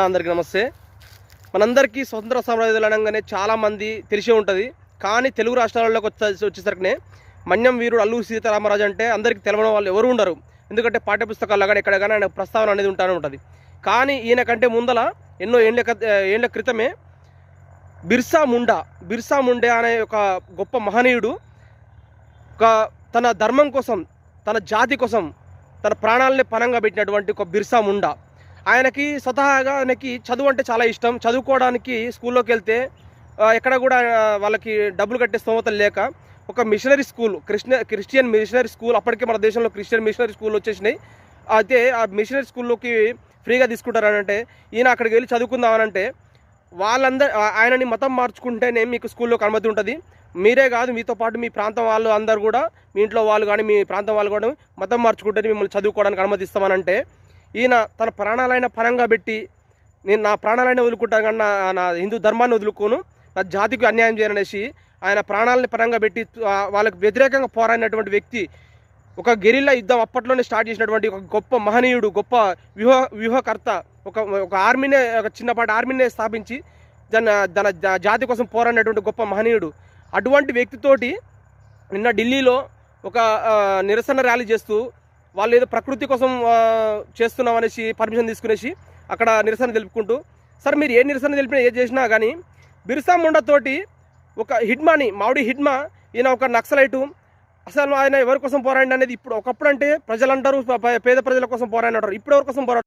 అందరికీ నమస్తే. మనందరికీ స్వతంత్ర సమరయోధులు అనగానే చాలామంది తెలిసే ఉంటుంది. కానీ తెలుగు రాష్ట్రాల్లోకి వచ్చేసరికి మన్యం వీరుడు అల్లూరి సీతారామరాజు అంటే అందరికీ తెలవని వాళ్ళు ఎవరు ఉండరు. ఎందుకంటే పాఠ్యపుస్తకాల్లో కానీ ఎక్కడ కానీ ఆయన ప్రస్తావన అనేది ఉంటానే ఉంటుంది. కానీ ఈయన కంటే ముందల ఎన్నో ఏళ్ల క్రితమే బిర్సా ముండే అనే ఒక గొప్ప మహనీయుడు తన ధర్మం కోసం, తన జాతి కోసం తన ప్రాణాలని పణంగా పెట్టినటువంటి ఒక బిర్సా ముండా. ఆయనకి స్వతహాగా ఆయనకి చదువు అంటే చాలా ఇష్టం. చదువుకోవడానికి స్కూల్లోకి వెళ్తే ఎక్కడ కూడా వాళ్ళకి డబ్బులు కట్టే స్తోమతలు లేక ఒక missionary school, Christian missionary school, అప్పటికే మన దేశంలో క్రిస్టియన్ మిషనరీ స్కూల్ వచ్చేసినాయి. అయితే ఆ మిషనరీ స్కూల్లోకి ఫ్రీగా తీసుకుంటారనంటే ఈయన అక్కడికి వెళ్ళి చదువుకుందామనంటే ఆయనని మతం మార్చుకుంటేనే మీకు స్కూల్లోకి అనుమతి ఉంటుంది. మీరే కాదు, మీతో పాటు మీ ప్రాంతం వాళ్ళు అందరు కూడా, మీ ఇంట్లో వాళ్ళు కానీ మీ ప్రాంతం వాళ్ళు కూడా మతం మార్చుకుంటేనే మిమ్మల్ని చదువుకోవడానికి అనుమతిస్తామనంటే ఈయన తన ప్రాణాలైన పరంగా పెట్టి నేను నా ప్రాణాలైనా వదులుకుంటాను కానీ నా హిందూ ధర్మాన్ని వదులుకోను, నా జాతికి అన్యాయం చేయననేసి ఆయన ప్రాణాలని పరంగా పెట్టి వాళ్ళకి వ్యతిరేకంగా పోరాడినటువంటి వ్యక్తి, ఒక గెరిల్లా యుద్ధం అప్పట్లోనే స్టార్ట్ చేసినటువంటి ఒక గొప్ప మహనీయుడు, గొప్ప వ్యూహకర్త, ఒక ఆర్మీనే, ఒక చిన్నపాటి ఆర్మీనే స్థాపించి తన జాతి కోసం పోరాడినటువంటి గొప్ప మహనీయుడు. అటువంటి వ్యక్తితోటి నిన్న ఢిల్లీలో ఒక నిరసన ర్యాలీ చేస్తూ వాళ్ళు ఏదో ప్రకృతి కోసం చేస్తున్నాం అనేసి పర్మిషన్ తీసుకునేసి అక్కడ నిరసన తెలుపుకుంటూ, సార్ మీరు ఏ నిరసన తెలిపినా ఏది చేసినా కానీ బిర్సా ముండాతోటి ఒక హిడ్మాని మావుడి హిడ్మా, ఈయన ఒక నక్సలైటు, అసలు ఆయన ఎవరి కోసం పోరాడి అనేది ఇప్పుడు ఒకప్పుడు అంటే ప్రజలు అంటారు పేద ప్రజల కోసం పోరాడినారు, ఇప్పుడు ఎవరి కోసం పోరాడు